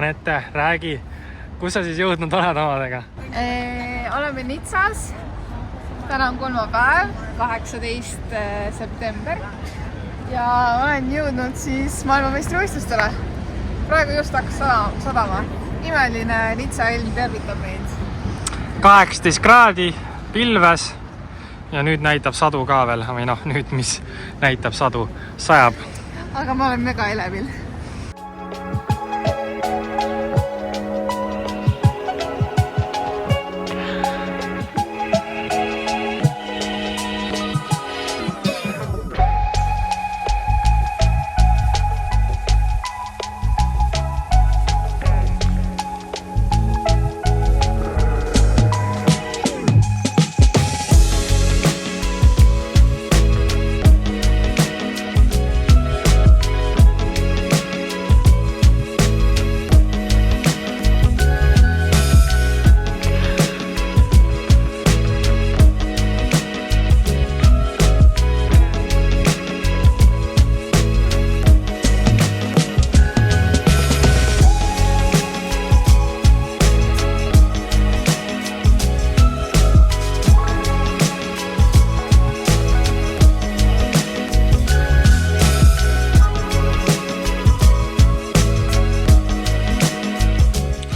Anette, räägi, kus sa siis jõudnud oled omadega? Oleme Nitsas. Täna on kolmapäev, 18. september. Ja olen jõudnud siis maailmameistrivõistlustele. Praegu just hakkas sadama. Imeline Nitsa ilm tervitab meid. 18 kraadi, pilves ja nüüd näitab sadu ka veel. Või noh, nüüd mis näitab sadu, sajab. Aga ma olen mega elevil.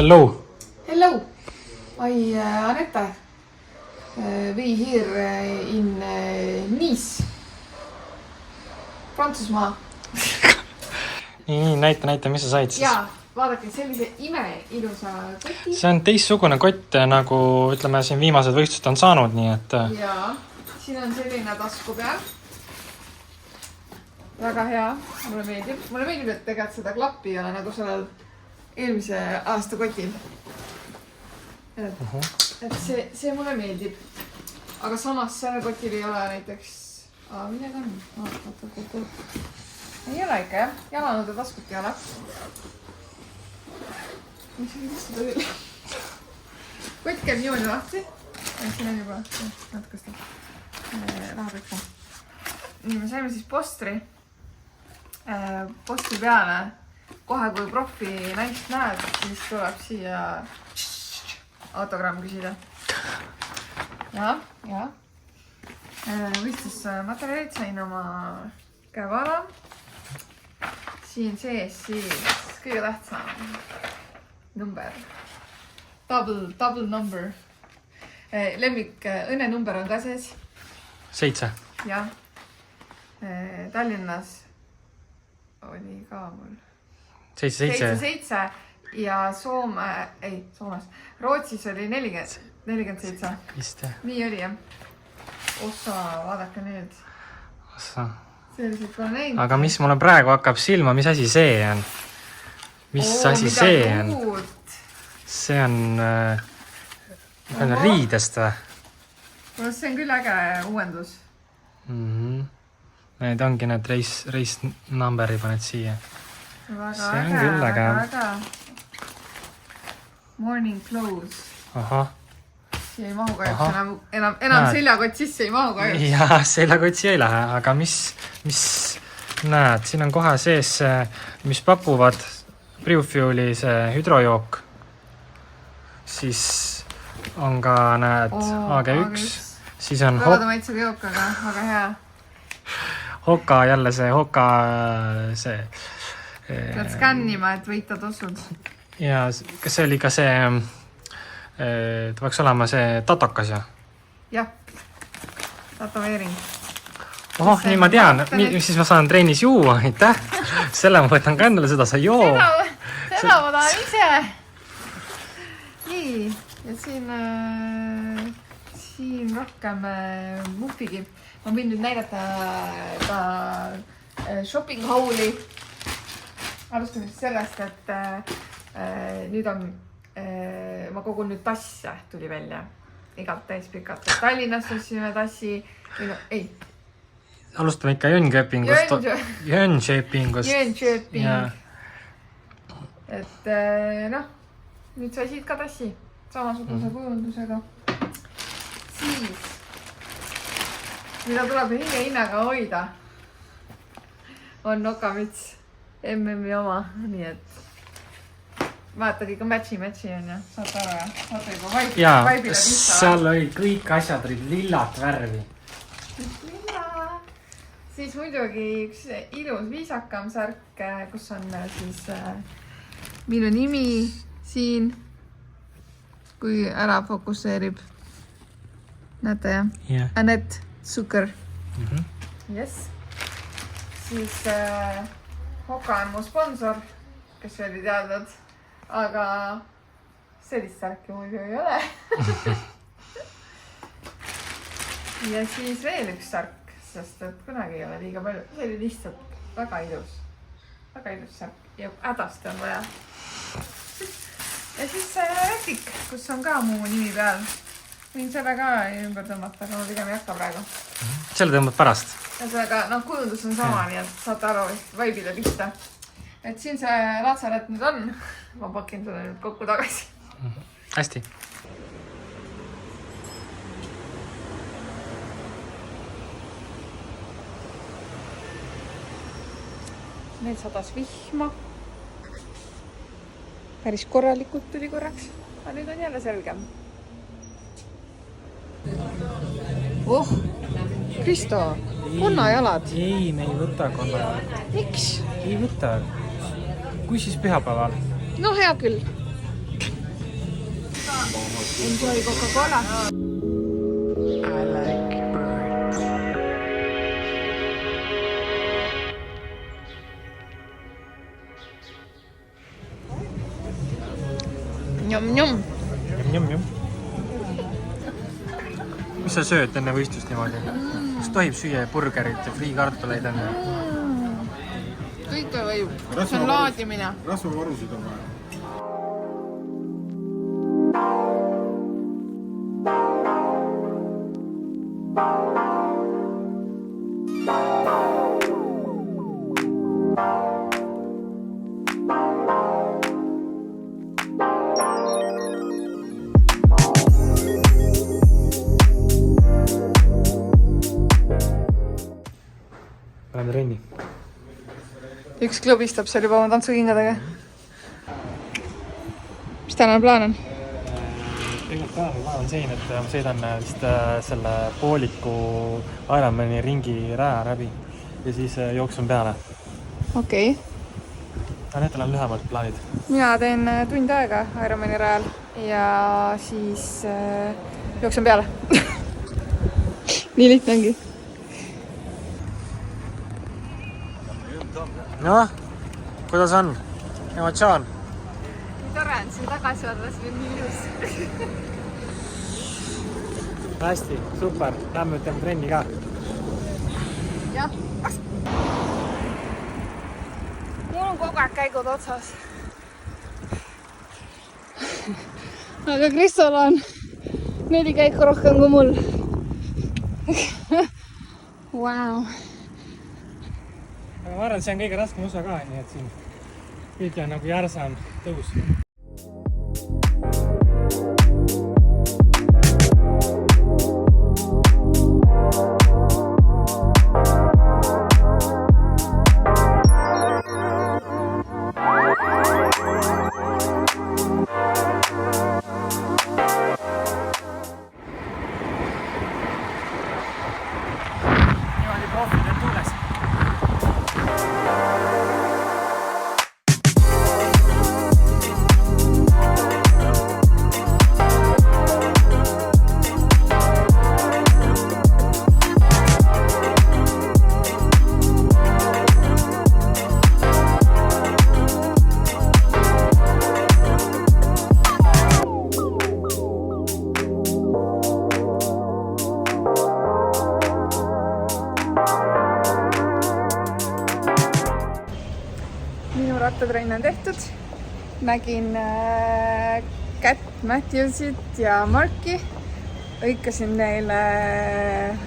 Hello. Hello. I Anette. We here in Nice. Prantsusmaa. Nii, näita, mis sa said siis? Jaa, vaadake sellise ilusa koti. See on teistsugune kott, nagu ütleme siin viimased võistlused on saanud, nii et... Jaa, siin on selline tasku peal. Väga hea, mulle meeldib. Mulle meeldib, et tegelikult seda klappi ei ole nagu sellel eelmise aasta kotil. Et see mulle meeldib. Aga samas selle kotil ei ole näiteks... millega on? Ei ole ikka, jah. Jalanõude taskut ei ole. Mis oli istuda küll? Kott käib niimoodi lahti. Siin on juba natukast rahapekku. Nii, me saime siis postri peale. Kohe kui profi naist näed, siis tuleb siia autogramm küsida. Ja. Võistlusmaterjalid sain oma käevala. Siin sees siis kõige tähtsam number. Double number. Lemmik õnnenumber on ka sees. 7. Jah. Tallinnas oli ka mul 7 ja Soomes. Rootsis oli 47. Nii oli, jah. Ossa, vaadake nüüd. Ossa. Selliselt pole näinud. Aga mis mulle praegu hakkab silma, mis asi see on? Mis asi see on? See on riidest või? See on küll äge uuendus. Need ongi need race numberi paned siia. See on küll äge. Morning clothes. Aha. Siia ei mahu kahjuks enam seljakott sisse ei mahu kahjuks. Jaa, seljakott siia ei lähe, aga mis näed, siin on kohe sees, mis pakuvad Brewfueli see hüdrojook. Siis on ka, näed, AG1. Siis on Kõlada maitsega jook, aga väga hea. Hoka, jälle see Hoka see... Pead skännima, et võita tossud. Ja kas see oli ka see, ta peaks olema see tatokas, jah? Jah, tatoveering. Ohoh, nii ma tean, siis ma saan trennis juua, aitäh. Selle ma võtan ka endale, seda sa joo. Seda ma tahan ise. Nii, ja siin rohkem muffigi. Ma võin nüüd näidata ka shopping hall'i. Alustame siis sellest, et nüüd on, ma kogun nüüd tasse tuli välja. Igalt täis pikalt. Tallinnas tõstsime tassi, ei. Alustame ikka Jönköpingust. Jönköping. Et noh, nüüd sai siit ka tassi. Samasuguse kujundusega. Siis, mida tuleb hinnaga hoida, on nokamüts. MM-i oma, nii et vaatad ikka matchi on ju, saate aru ja? Saate juba jaa, vaibile pista. seal olid kõik asjad olid lillat värvi. Lilla. Siis muidugi üks ilus viisakam särk, kus on siis minu nimi siin, kui ära fokusseerib. Näete jah? Yeah. Anett Zucker. Yes. Siis Hoka on mu sponsor, kes oli teadnud, aga sellist särki muidu ei ole. Ja siis veel üks särk, sest et kunagi ei ole liiga palju. See oli lihtsalt väga ilus särk ja hädasti on vaja. Ja siis rätik, kus on ka mu nimi peal. Võin selle ka ümber tõmmata, aga ma pigem ei hakka praegu. Selle tõmbad pärast? Ühesõnaga, kujundus on sama, nii et saate aru, vaibile pista. Et siin see Laatsaret nüüd on. Ma pakin selle nüüd kokku tagasi. Hästi. Meil sadas vihma. Päris korralikult tuli korraks. Aga nüüd on jälle selgem. Kristo, konnajalad. Ei, me ei võta konnajalad. Miks? Ei võta. Kui siis pühapäeval? No hea küll. Enjoy Coca-Cola. I like birds. Njom-njom. Njom-njom. Mis sa sööd enne võistlust niimoodi? Kas tohib süüa burgerit ja friikartuleid enne? Kõike võib. See on laadimine. Rasvavarusid on vaja. Oleme trenni. Üks klubistab seal juba oma tantsukingadega. Mis tänane plaan on? Tegelikult tänane plaan on see, et ma sõidan vist selle pooliku Ironmani ringi raja läbi ja siis jooksun peale. Okei. Aga need on lühemalt plaanid. Mina teen tund aega Ironmani rajal ja siis jooksen peale. Nii lihtne ongi. Noh, kuidas on? Emotsioon? Nii tore on siin tagasi olla, see on nii ilus. Hästi, super. Lähme ütleme trenni ka. Jah. Mul on kogu aeg käigud otsas. Aga Kristol on 4 käiku rohkem kui mul. Wow. Aga ma arvan, et see on kõige raskem osa ka, nii et siin kõige on nagu järsam tõus. Niimoodi profid on tuules. Minu rattatrenn on tehtud. Nägin Cat Matthewsit ja Marki. Õikasin neile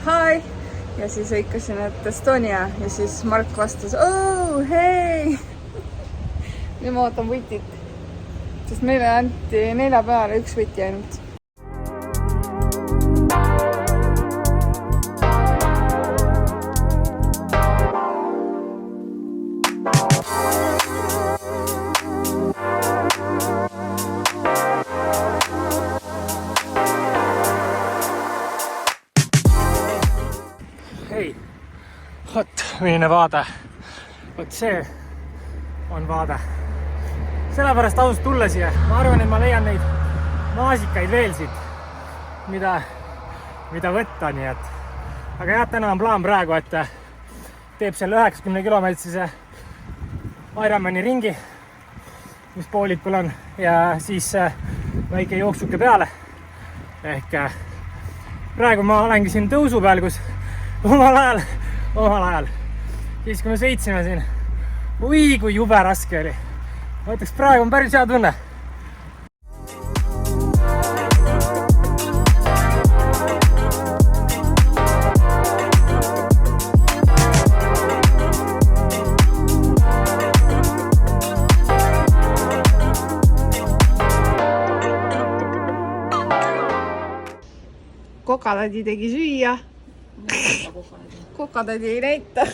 hi ja siis õikasin, et Estonia ja siis Mark vastas, oh, hei! Nüüd ma ootan võtit, sest meile anti 4 peale 1 võti ainult. Vot, milline vaade. Vot see on vaade. Sellepärast tasus tulla siia. Ma arvan, et ma leian neid maasikaid veel siit, mida võtta, nii et. Aga jah, täna on plaan praegu, et teeb selle 90 kilomeetrise Ironmani ringi, mis poolikul on, ja siis väike jooksuke peale. Ehk praegu ma olengi siin tõusu peal, kus omal ajal, siis kui me sõitsime siin, kui jube raske oli. Ma ütleks, praegu on päris hea tunne. Kokatädi tegi süüa. Kokatädi ei näita.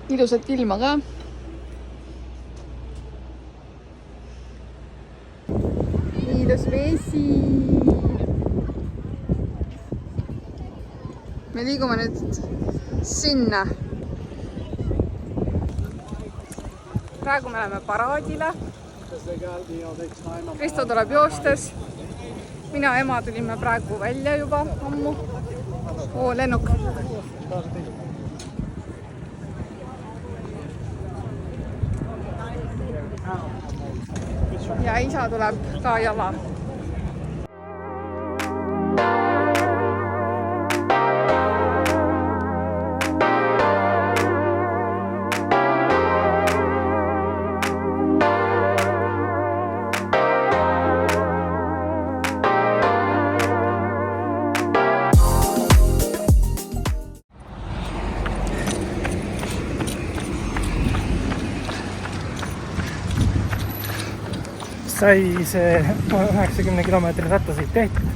Ilusat ilma ka. Ilus vesi. Me liigume nüüd sinna. Praegu me oleme paraadile. Kristo tuleb joostes. Mina ja ema tulime praegu välja juba ammu. Lennuk. Ja isa tuleb ka jala. Sai see 90 kilomeetri rattasõit tehtud.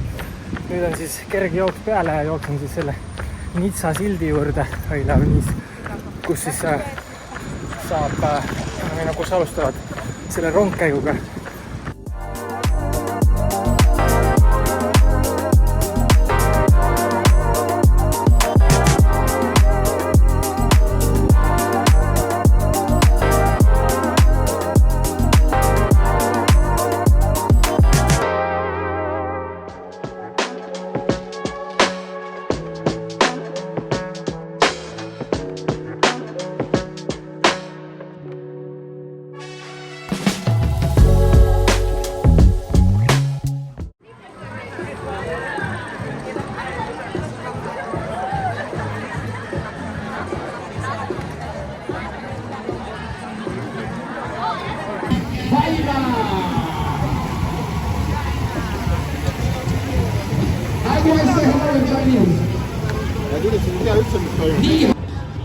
Nüüd on siis kerge jooks peale ja jooksen siis selle Nitsa sildi juurde, kus siis saab, kus alustavad selle rongkäiguga.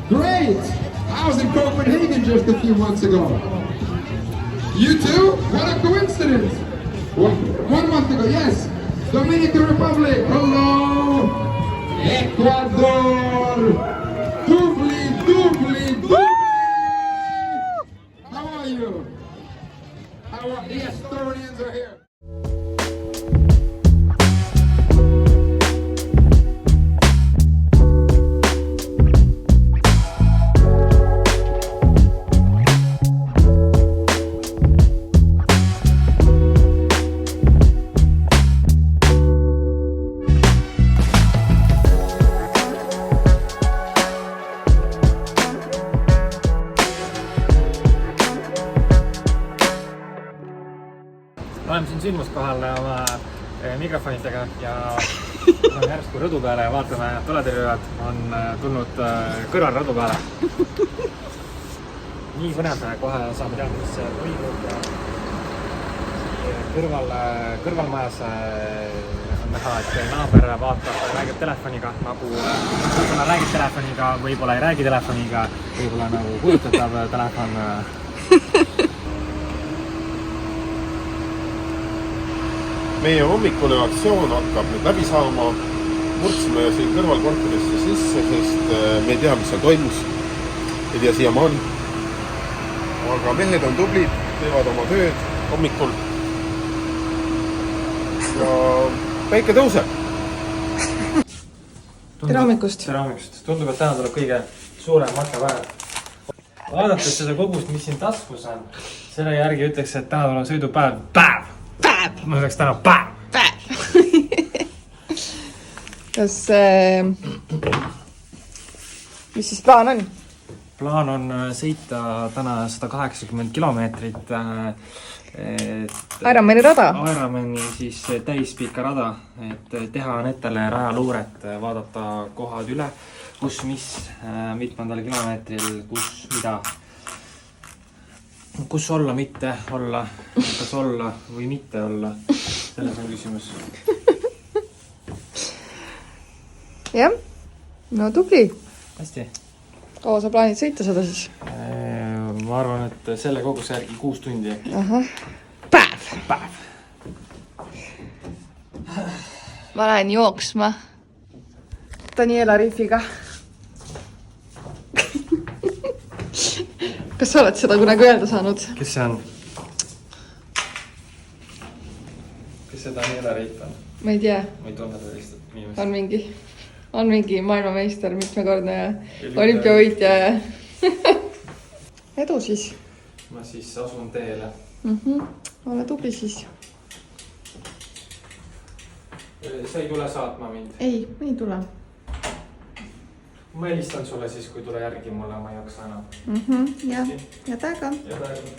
Great! I was in Copenhagen just a few months ago. You too? What a coincidence! 1 month ago, yes. Dominican Republic. Hello! Ecuador! Dubli! How are you? The Estonians are here. Oleme siin sündmuskohal oma mikrofonitega ja oleme järsku rõdu peale ja vaatame, tuletõrjujad on tulnud kõrval rõdu peale. Nii põnev, kohe saame teada, mis toimub. Kõrvalmajas on näha, et naaber vaatab, räägib telefoniga, võib-olla räägib telefoniga, võib-olla ei räägi telefoniga, võib-olla nagu kujutatav telefon. Meie hommikune aktsioon hakkab nüüd läbi saama. Murdsime siin kõrvalkorterisse sisse, sest me ei tea, mis seal toimus. Ei tea siiamaani. Aga mehed on tublid, teevad oma tööd hommikul. Ja päike tõuseb. Tere hommikust. Tere hommikust. Tundub, et täna tuleb kõige suurem matkapäev. Vaadates seda kogust, mis siin taskus on, selle järgi ütleks, et täna tuleb sõidupäev. Päev! Ma ütleks täna päev! Kas mis siis plaan on? Plaan on sõita täna 180 kilomeetrit Ironmani rada? Ironmani siis täispika rada, et teha netale rajaluuret, vaadata kohad üle, kus mis, mitmendal kilomeetril, kus mida, kus olla, mitte olla, kas olla või mitte olla, selles on küsimus. Jah, no tubli. Hästi. Kaua sa plaanid sõita seda siis? Ma arvan, et selle koguse järgi 6 tundi äkki. Päev! Ma lähen jooksma Daniela Rifiga. Kas sa oled seda kunagi öelda saanud? Kes see on? Kes see Daniela Rif on? Ma ei tea. Ma ei tunne seda lihtsalt inimest. On mingi maailmameister, mitmekordne ja olümpiavõitja ja edu siis. Ma siis asun teele. Ole tubli siis. Sa ei tule saatma mind? Ei tule. Ma helistan sulle siis, kui tule järgi mulle, ma ei jaksa enam. Ja täiega. Ja täiega.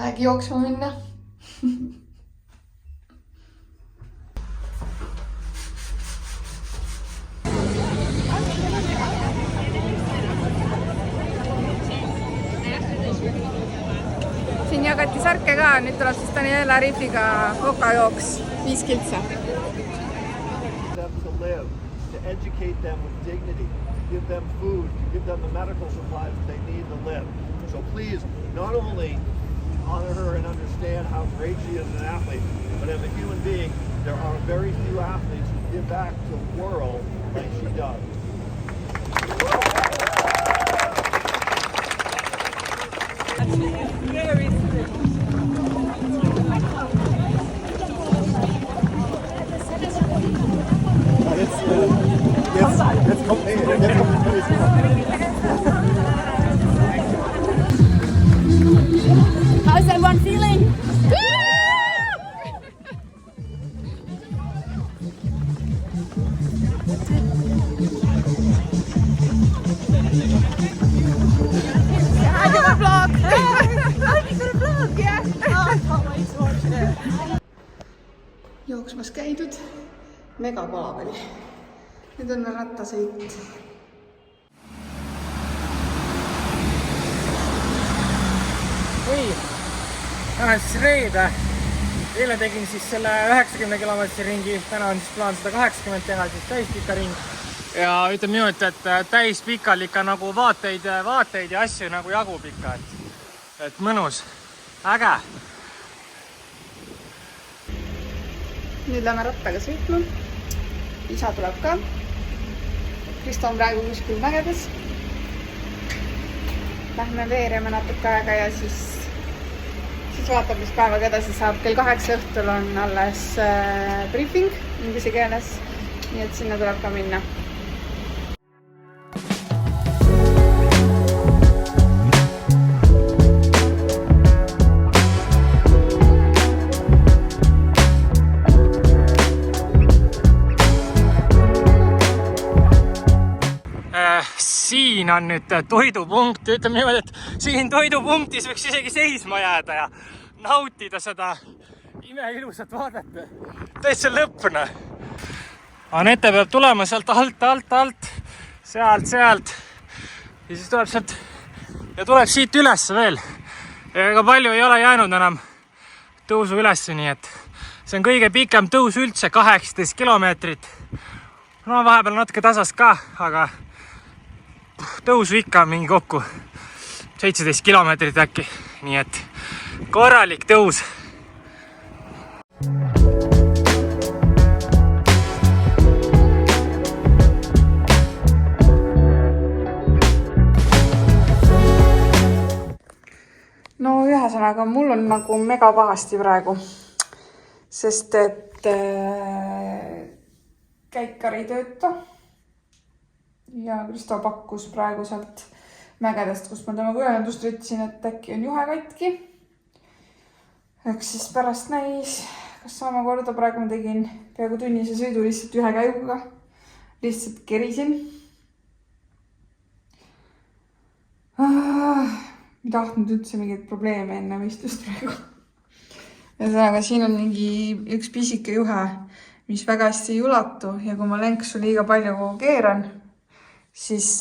Aeg jooksma minna. Siin jagati särke ka, nüüd tuleb siis Daniela Rifiga kokajooks 5 kiltsa. Them to live, to educate them with dignity, to give them food, to give them the medical supplies that they need to live. So please, not only honor her and understand how great she is as an athlete, but as a human being, there are very few athletes who give back to the world like she does. How's everyone feeling? Jooksmas käidud Megapalabeli. Nüüd on rattasõit. Täna on siis reede. Eile tegin siis selle 90 kilomeetri ringi, täna on siis plaan 180 teha, siis täispika ring. Ja ütleme niimoodi, et täispikal ikka nagu vaateid ja asju nagu jagub ikka, et mõnus, äge. Nüüd lähme rattaga sõitma. Isa tuleb ka. Kristo on praegu kuskil mägedes. Lähme veereme natuke aega ja siis vaatab, mis päevaga edasi saab. Kell 8 õhtul on alles briefing inglise keeles, nii et sinna tuleb ka minna. Siin on nüüd toidupunkt, ütleme niimoodi, et siin toidupunktis võiks isegi seisma jääda ja nautida seda imeilusat vaadet. Täitsa lõpna. Anette peab tulema sealt alt, sealt ja siis tuleb sealt ja tuleb siit üles veel. Ega palju ei ole jäänud enam tõusu üles, nii et see on kõige pikem tõus üldse, 18 kilomeetrit. No vahepeal natuke tasas ka, aga tõusu ikka mingi kokku 17 kilomeetrit äkki, nii et korralik tõus. No ühesõnaga, mul on nagu mega pahasti praegu. sest et käikar ei tööta. Ja Kristo pakkus praegu sealt mägedest, kus ma temaga ühendust võtsin, et äkki on juhe katki. Eks siis pärast näis, kas saame korda. Praegu ma tegin peaaegu tunnise sõidu lihtsalt ühe käiguga. Lihtsalt kerisin. Ei tahtnud üldse mingit probleeme enne võistlust praegu. Ühesõnaga, siin on mingi üks pisike juhe, mis väga hästi ei ulatu ja kui ma lenksu liiga palju keeran, siis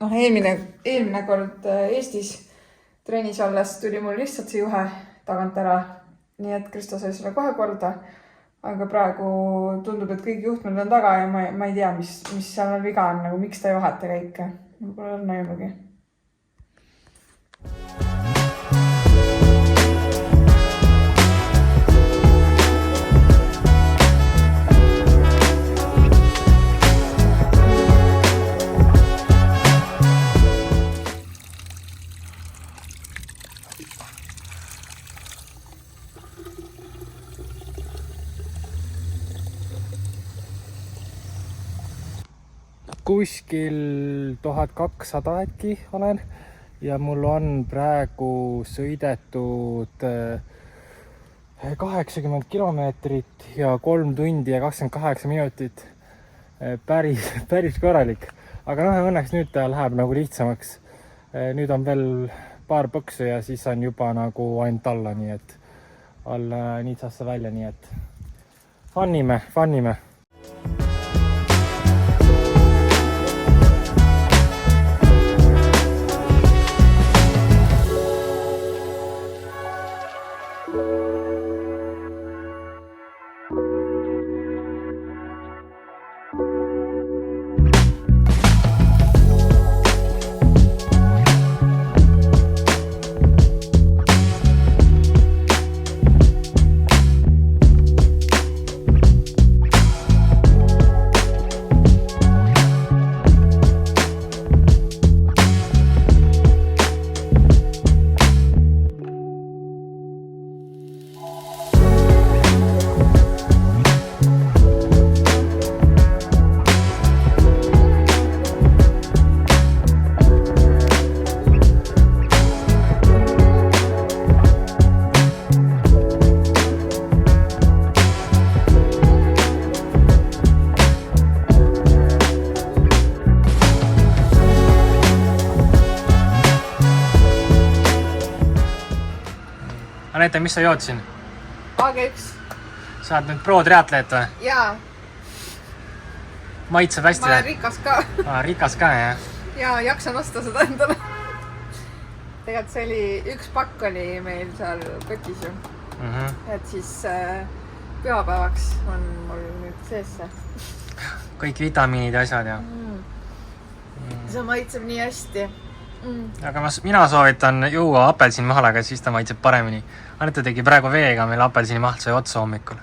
eelmine kord Eestis trennis alles tuli mul lihtsalt see juhe tagant ära. Nii et Kristo sai selle kohe korda. Aga praegu tundub, et kõik juhtmed on taga ja ma ei tea, mis seal on viga on, nagu miks ta ei vaheta kõike. Ma pole õrna aimugi. Kuskil 1200 äkki olen ja mul on praegu sõidetud 80 kilomeetrit ja 3 tundi ja 28 minutit. Päris korralik. Aga õnneks nüüd ta läheb nagu lihtsamaks. Nüüd on veel paar põksu ja siis on juba nagu ainult alla, nii et alla niitsasse välja, nii et fannime. Anette, mis sa jood siin? AG1. Sa oled nüüd pro-triatleet või? Jaa. Maitseb hästi? Ma olen rikas ka. Rikas ka, jah? Ja jaksan osta seda endale. Tegelikult see oli, üks pakk oli meil seal kotis ju. Et siis pühapäevaks on mul nüüd sees see. Kõik vitamiinid ja asjad ja. See maitseb nii hästi. Aga mina soovitan juua apelsinimahalaga, siis ta maitseb paremini. Anette tegi praegu veega, meil apelsinimahl sai otsa hommikul.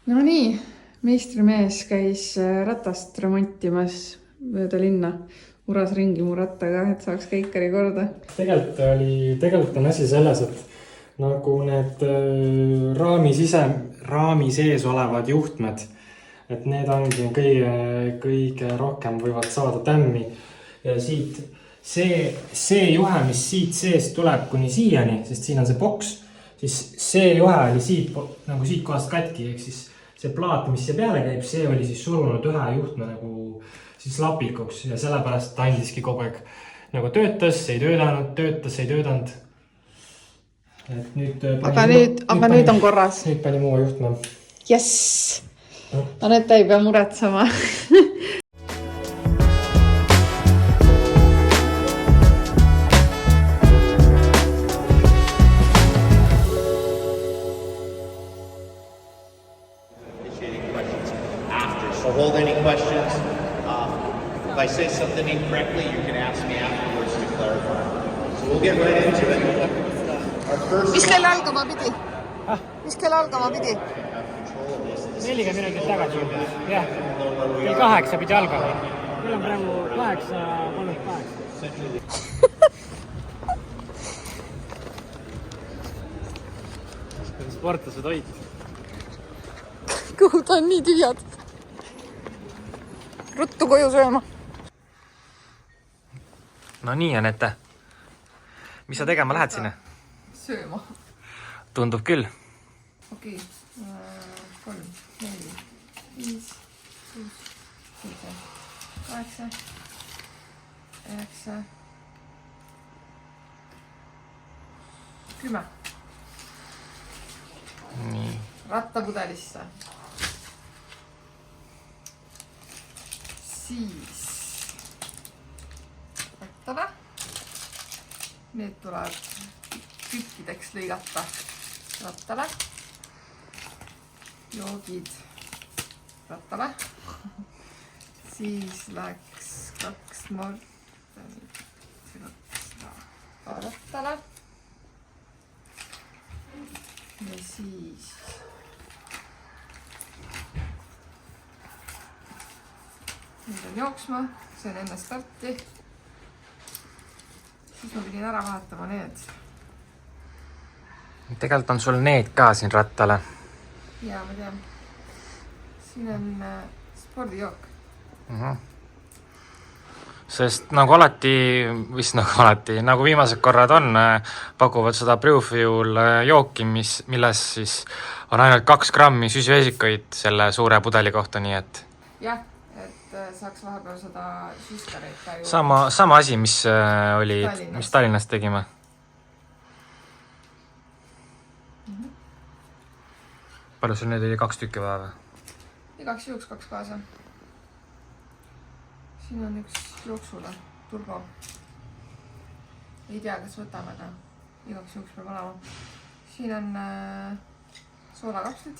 No nii, meistrimees käis ratast remontimas mööda linna. Uras ringi mu rattaga, et saaks käikari korda. Tegelikult on asi selles, et nagu need raami sees olevad juhtmed, et need ongi kõige rohkem võivad saada tämmi. Ja siit see juhe, mis siit sees tuleb kuni siiani, sest siin on see boks, siis see juhe oli siit kohast katki, ehk siis see plaat, mis siia peale käib, see oli siis surunud ühe juhtme nagu siis lapikuks ja sellepärast ta andiski kogu aeg nagu töötas, ei töötanud. Et nüüd aga nüüd on korras. Nüüd pani muu juhtme. Yes! Anette ei pea muretsema. So hold any questions. If I say something incorrectly, you can ask me afterwards to clarify. So we'll get right into it. Our first... Mis kell algama pidi? Mis kell algama pidi? Control of this. 40 minutit tagasi juba. Jah, kell 8 pidi algama. Kell on praegu 8:38. Sportlased hoid. Kõhud on nii tühjad. Ruttu koju sööma. No nii, Anette. Mis sa tegema lähed sinna? Sööma. Tundub küll. Okei. 3, 4, 5, 6, 7, 8, 9, 10. Nii. Rattapudelisse. Siis rattale. Need tuleb tükkideks lõigata rattale. Joogid rattale. Siis läks 2 Mortenit rattale. Ja siis nüüd on jooksma, see on enne starti. Siis ma pidin ära vahetama need. Tegelikult on sul need ka siin rattale. Jaa, ma tean. Siin on spordijook. Sest nagu alati, nagu viimased korrad on, pakuvad seda Brewfuel jooki, milles siis on ainult 2 grammi süsivesikuid selle suure pudeli kohta, nii et Jah, et saaks vahepeal seda süskareid ka ju. sama asi, mis oli, mis Tallinnas tegime. Palju sul neid oli 2 tükki vaja või? Igaks juhuks 2 kaasa. Siin on üks jooksule, turbo. Ei tea, kas võtame, aga igaks juhuks peab olema. Siin on soolakapslid.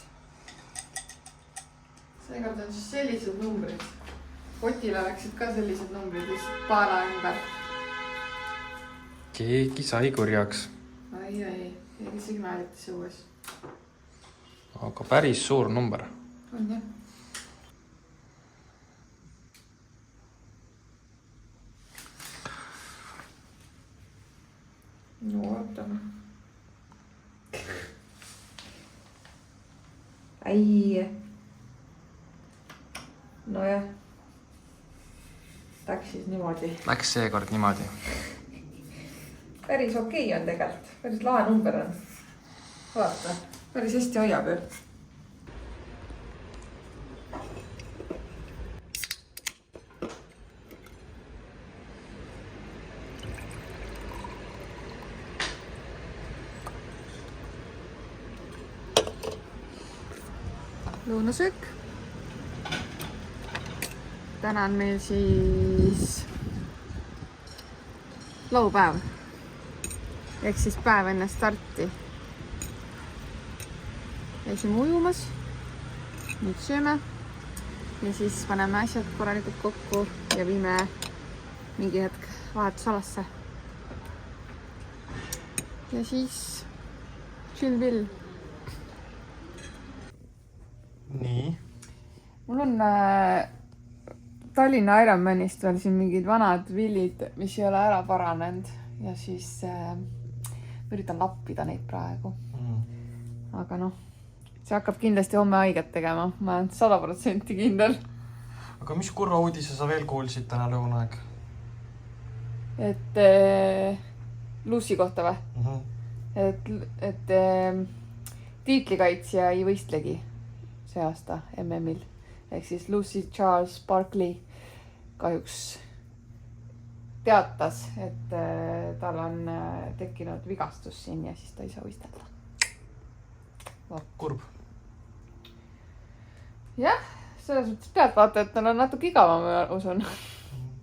Seekord on siis sellised numbrid. Kotile läksid ka sellised numbrid, lihtsalt paela ümber. Keegi sai kurjaks. Ei, keegi signaaliti õues. Aga päris suur number. On jah. No ootame. Nojah. Läks siis niimoodi. Läks seekord niimoodi. Päris okei on tegelikult. Päris lahe number on. Vaata. Päris hästi hoiab ju. Lõunasöök. Täna on meil siis laupäev. Ehk siis päev enne starti. Käisime ujumas. Nüüd sööme. Ja siis paneme asjad korralikult kokku ja viime mingi hetk vahetusalasse. Ja siis chill-pill. Nii. Mul on Tallinna Ironmanist veel siin mingid vanad villid, mis ei ole ära paranenud. Ja siis üritan lappida neid praegu. Aga noh, see hakkab kindlasti homme haiget tegema. Ma olen 100% kindel. Aga mis kurva uudise sa veel kuulsid täna lõunaeg? Et Lucy kohta või? Et tiitlikaitsja ei võistlegi see aasta MM-il. Ehk siis Lucy Charles Barkley kahjuks teatas, et tal on tekkinud vigastus siin ja siis ta ei saa võistelda. Kurb. Jah, selles mõttes pealtvaatajatena on natuke igavam, ma usun.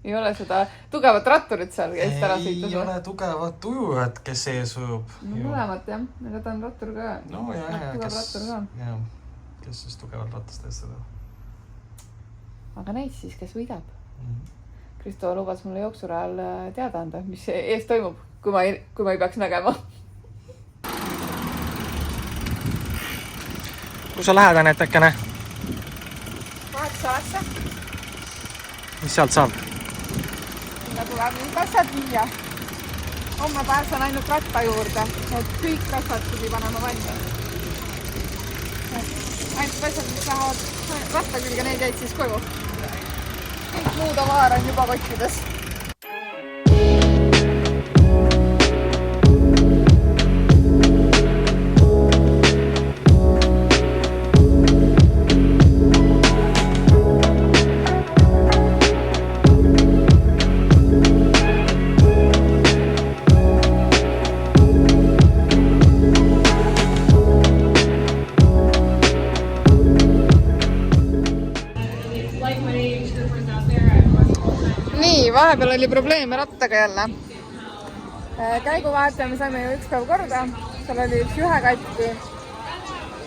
Ei ole seda tugevat ratturit seal, kes ära sõitas. Ei ole tugevat ujujat, kes ees ujub. No mõlemat jah, aga ta on rattur ka. No jah, kes siis tugevalt rattast ees seda. Aga neid siis, kes võidab. Kristo lubas mulle jooksurajal teada anda, mis ees toimub, kui ma ei peaks nägema. Kui sa lähed, Anett, äkkene? Pitsalasse. mis sealt saab? Sinna tuleb nüüd kassad viia. Homme pääsen ainult ratta juurde, et kõik kassad tuli panema valmi. Ainult asjad, mis lähevad ratta külge, need jäid siis koju. Kõik muud avaar on juba kottides. Nii, vahepeal oli probleeme rattaga jälle. Käiguvahetaja me saime ju üks päev korda. Seal oli üks juhe katki.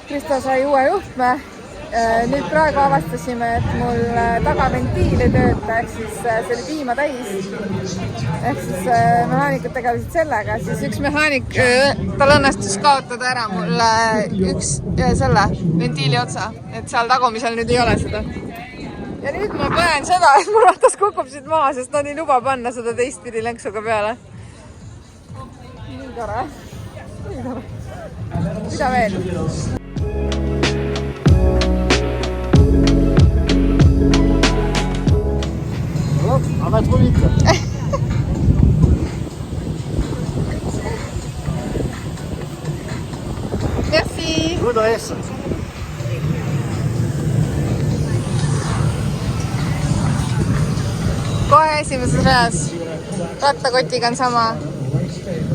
Kristo sai uue juhtme. Nüüd praegu avastasime, et mul tagaventiil ei tööta, ehk siis see oli piima täis. Ehk siis mehaanikud tegelesid sellega. Siis üks mehaanik, tal õnnestus kaotada ära mulle üks selle ventiili otsa. Et seal tagumisel nüüd ei ole seda. Ja nüüd ma põen seda, et mul ratas kukub siit maha, sest nad ei luba panna seda teistpidi lenksuga peale. Nii tore. Mida veel? Arrête trop vite. Merci. Good race. Kohe esimeses reas. Rattakotiga on sama.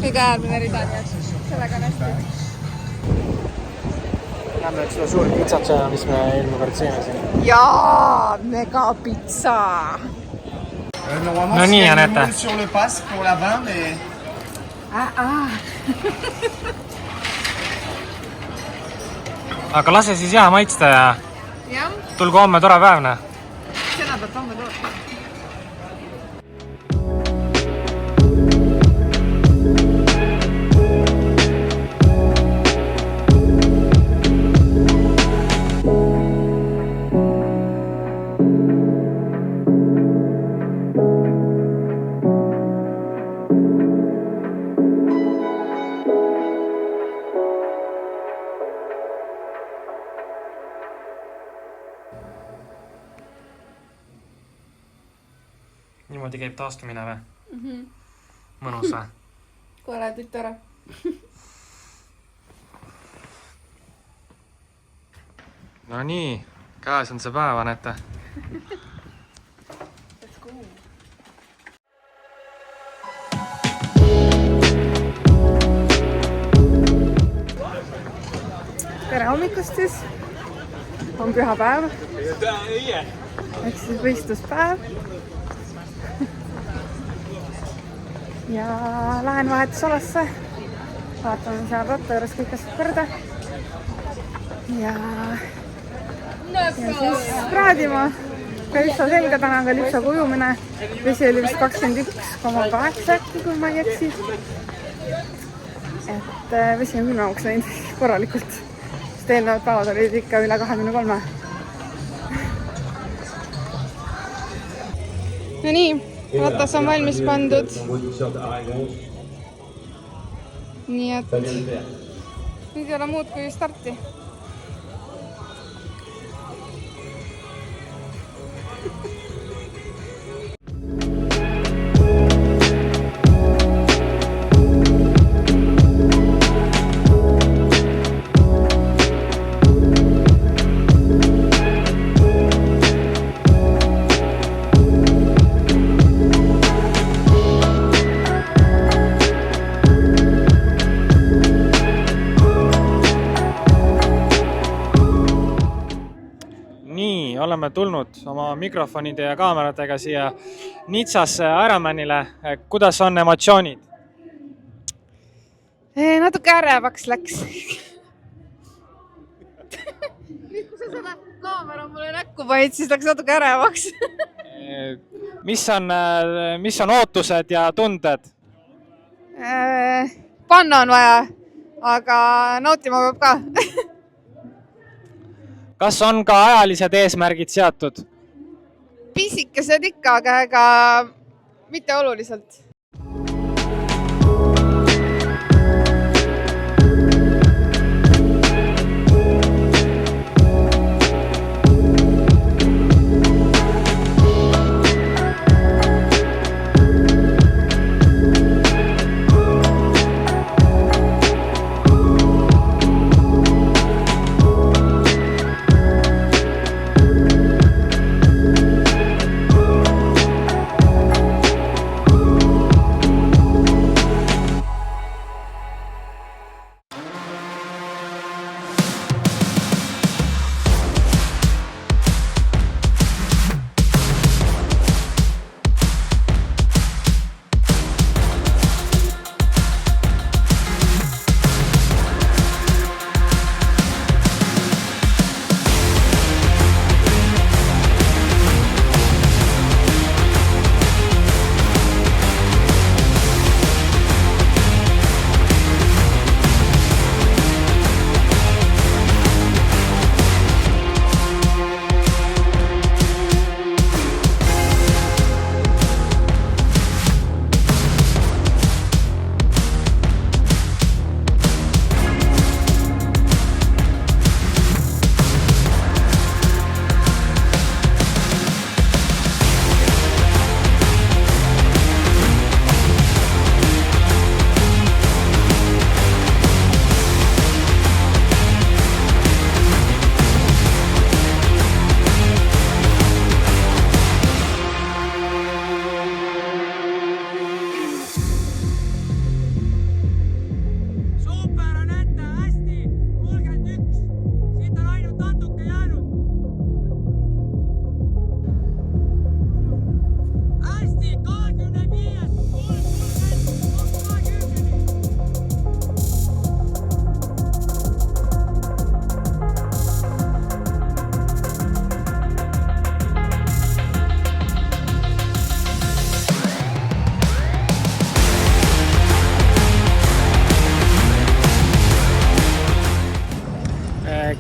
Kõige äärmine rida, nii et sellega on hästi. Näeme nüüd seda suuri pitsat, mis me eelmine kord sõime siin. Jaa, megapitsa. No nii, Anette. Sur le pass pour la 20, mais... Aga lase siis jää maitsta ja Jah, tulgu homme tore päevne. seda peab homme tootma. Niimoodi käib taastumine või? Mõnus või? Kohe lähed üt ära. No nii, käes on see päev, Anette. Tere hommikust siis. On pühapäev. Ehk siis võistluspäev. Ja lähen vahetusalasse. Vaatame seal ratta juures kõik asjad korda. Ja siis praadima. Lüpsa selga täna ka lüpsa kujumine. Vesi oli vist 21,8 äkki, kui ma ei eksi. Et vesi on külmemaks läinud korralikult. Sest eelnevad päevad olid ikka üle 23. No nii, ratas on valmis pandud. Nii et nüüd ei ole muud kui starti. Oleme tulnud oma mikrofonide ja kaameratega siia Nitsasse Ironmanile. Kuidas on emotsioonid? Natuke ärevaks läks. Nüüd kui sa seda kaamera mulle näkku panid, siis läks natuke ärevaks. Mis on ootused ja tunded? Panna on vaja, aga nautima peab ka. Kas on ka ajalised eesmärgid seatud? pisikesed ikka, aga ega mitte oluliselt.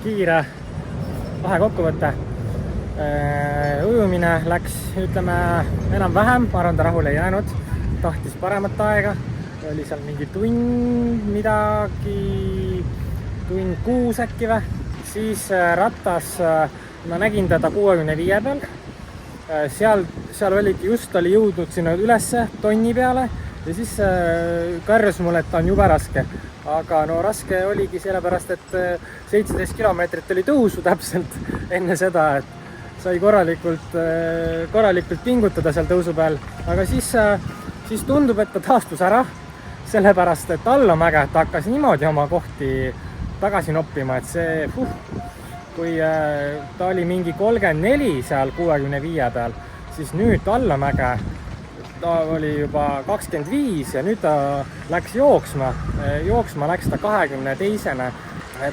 Kiire vahekokkuvõte. Ujumine läks, ütleme, enam-vähem, ma arvan, ta rahule ei jäänud, tahtis paremat aega, oli seal mingi tund 6 äkki või, siis rattas, ma nägin teda 65 peal, seal oligi, just oli jõudnud sinna ülesse tonni peale ja siis karjus mulle, et ta on jube raske. Aga no raske oligi sellepärast, et 17 kilomeetrit oli tõusu täpselt enne seda, et sai korralikult pingutada seal tõusu peal. Aga siis tundub, et ta taastus ära, sellepärast, et allamäge ta hakkas niimoodi oma kohti tagasi noppima, et see, kui ta oli mingi 34 seal 65 peal, siis nüüd allamäge ta oli juba 25 ja nüüd ta läks jooksma. Jooksma läks ta 22-ne.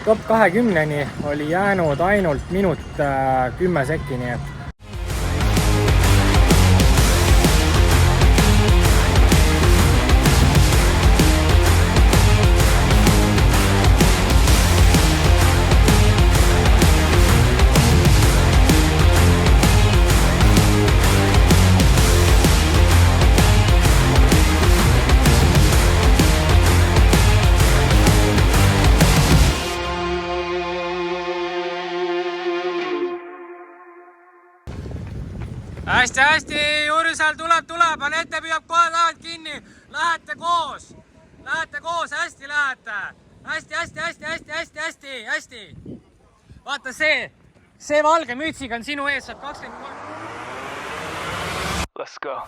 Top 20-ni oli jäänud ainult minut 10 sekki, nii et hästi, Jurisal tuleb, Anette püüab kohe tahalt kinni, lähete koos, hästi lähete, hästi. Vaata see valge mütsiga on sinu ees, saab 23. Let's go.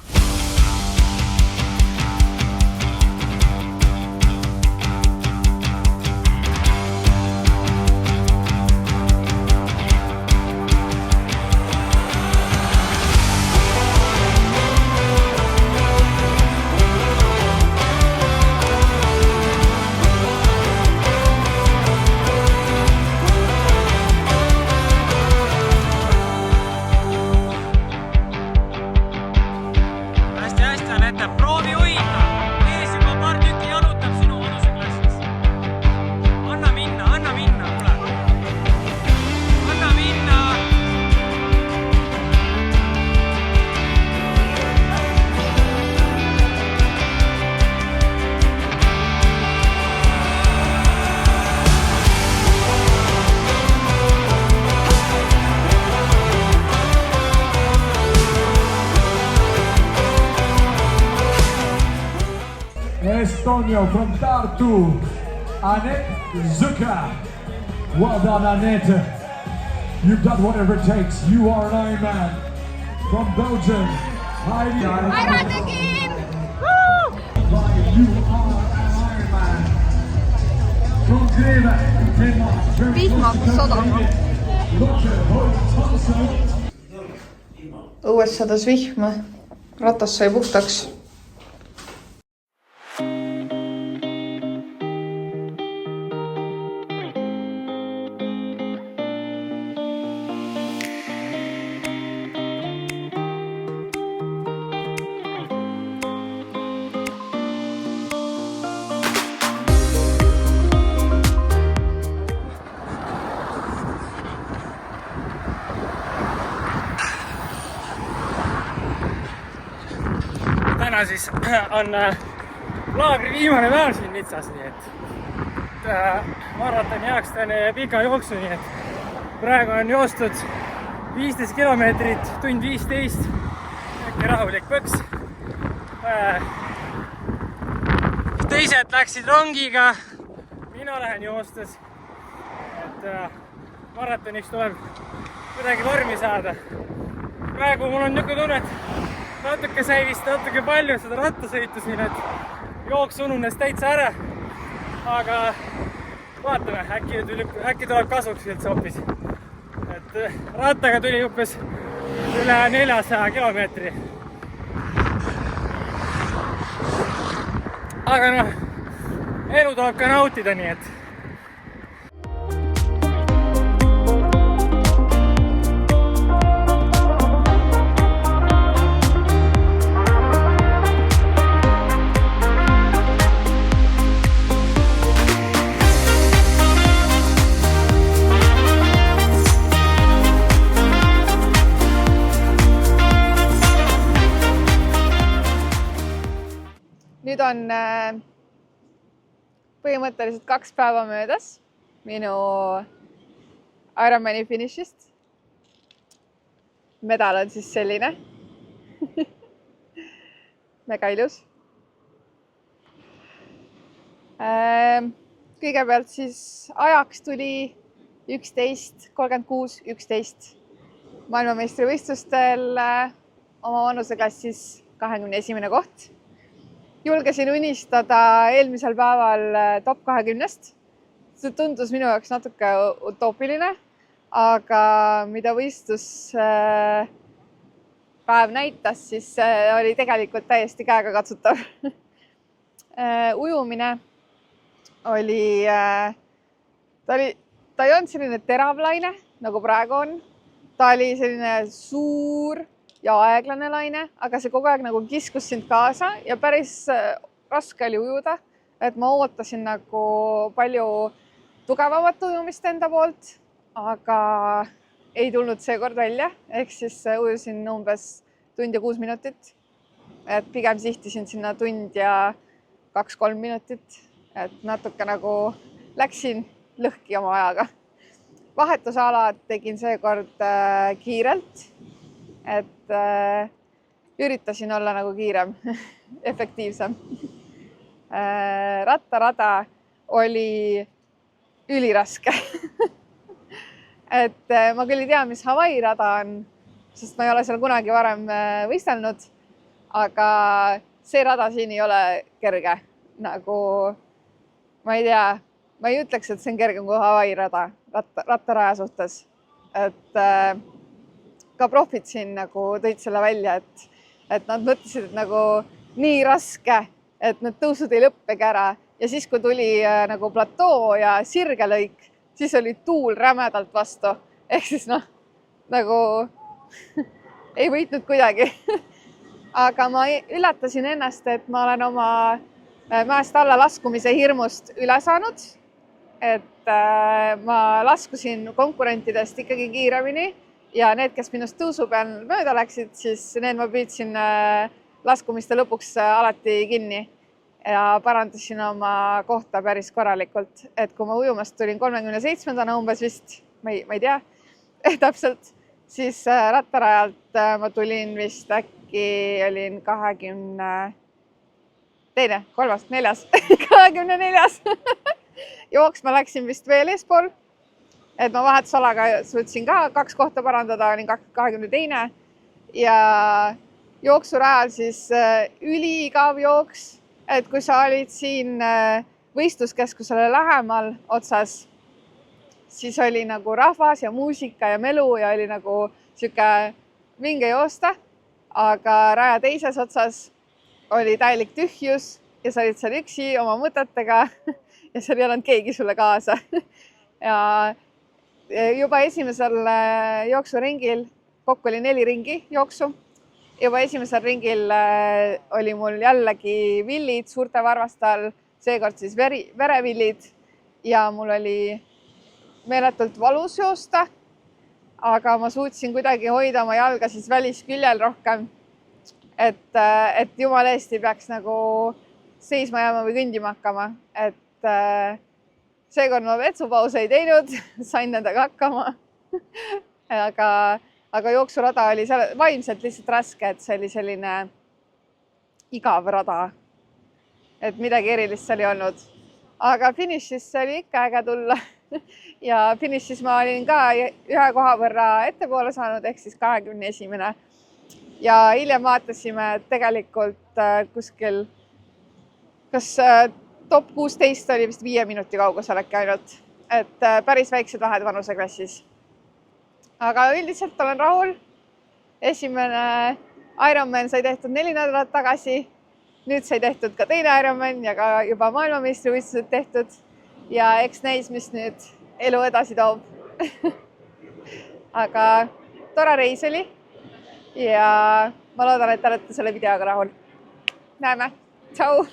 Antonio from Tartu, Annette Zucker. Well done, Annette. You've done whatever it takes. You are an Ironman. From Belgium, Heidi. I run the game! You are an Ironman. From Greve, Denmark. Vihma sadama. Lotte Holt-Hansen. Õues sadas vihma, ratas sai puhtaks. Täna siis on laagri viimane päev siin Nitsas, nii et maratoni jaoks teen pika jooksu, nii et praegu on joostud 15 kilomeetrit, tund 15, äkki rahulik põks. Teised läksid rongiga, mina lähen joostes, et maratoniks tuleb kuidagi vormi saada. Praegu mul on niisugune tunne, et natuke sai vist natuke palju seda rattasõitu siin, et jooks ununes täitsa ära. Aga vaatame, äkki tuleb kasuks üldse hoopis. Et rattaga tuli umbes üle 400 kilomeetri. Aga noh, elu tuleb ka nautida, nii et nüüd on põhimõtteliselt 2 päeva möödas minu Ironmani finišist. Medal on siis selline. Mega ilus. Kõigepealt siis ajaks tuli 11.36.11 maailmameistrivõistlustel oma vanuseklassis 21. koht. Julgesin unistada eelmisel päeval top 20-st. See tundus minu jaoks natuke utoopiline, aga mida võistluspäev näitas, siis oli tegelikult täiesti käega katsutav. Ujumine oli, ta ei olnud selline teravlaine, nagu praegu on. Ta oli selline suur ja aeglane laine, aga see kogu aeg nagu kiskus sind kaasa ja päris raske oli ujuda, et ma ootasin nagu palju tugevamat ujumist enda poolt, aga ei tulnud seekord välja, ehk siis ujusin umbes tund ja 6 minutit, et pigem sihtisin sinna tund ja 2-3 minutit, et natuke nagu läksin lõhki oma ajaga. Vahetusalad tegin seekord kiirelt, et üritasin olla nagu kiirem, efektiivsem. Rattarada oli üliraske. Et ma küll ei tea, mis Hawaii rada on, sest ma ei ole seal kunagi varem võistelnud, aga see rada siin ei ole kerge. Nagu, ma ei tea, ma ei ütleks, et see on kergem kui Hawaii rada rattaraja suhtes. Et ka profid siin nagu tõid selle välja, et nad mõtlesid, et nagu nii raske, et need tõusud ei lõppegi ära. Ja siis, kui tuli nagu platoo ja sirgelõik, siis oli tuul rämedalt vastu. Ehk siis noh, nagu ei võitnud kuidagi. Aga ma üllatasin ennast, et ma olen oma mäest alla laskumise hirmust üle saanud. Et ma laskusin konkurentidest ikkagi kiiremini. Ja need, kes minust tõusu peal mööda läksid, siis need ma püüdsin laskumiste lõpuks alati kinni ja parandasin oma kohta päris korralikult. Et kui ma ujumast tulin 37. umbes vist, ma ei tea täpselt, siis rattarajalt ma tulin vist äkki olin teine, kolmas, neljas, 24. Jooksma läksin vist veel eespool. Et ma vahetusalaga suutsin ka 2 kohta parandada, olin 22. Ja jooksurajal siis üliigav jooks, et kui sa olid siin võistluskeskusele lähemal otsas, siis oli nagu rahvas ja muusika ja melu ja oli nagu siuke vinge joosta, aga raja teises otsas oli täielik tühjus ja sa olid seal üksi oma mõtetega ja seal ei olnud keegi sulle kaasa. Ja juba esimesel jooksuringil, kokku oli 4 ringi jooksu, juba esimesel ringil oli mul jällegi villid suurte varvaste all, seekord siis verevillid ja mul oli meeletult valus joosta, aga ma suutsin kuidagi hoida oma jalga siis välisküljel rohkem, et jumal eest ei peaks nagu seisma jääma või kõndima hakkama, et seekord ma vetsupause ei teinud, sain nendega hakkama, aga jooksurada oli vaimselt lihtsalt raske, et see oli selline igav rada, et midagi erilist seal ei olnud. Aga finišis oli ikka äge tulla ja finišis ma olin ka 1 koha võrra ettepoole saanud, ehk siis 21. Ja hiljem vaatasime, et tegelikult kuskil, kas top 16 oli vist 5 minuti kaugusel äkki ainult, et päris väiksed vahed vanuseklassis. Aga üldiselt olen rahul. Esimene Ironman sai tehtud 4 nädalat tagasi. Nüüd sai tehtud ka teine Ironman ja ka juba maailmameistrivõistlused tehtud. Ja eks näis, mis nüüd elu edasi toob. Aga tore reis oli ja ma loodan, et te olete selle videoga rahul. Näeme. Tšau!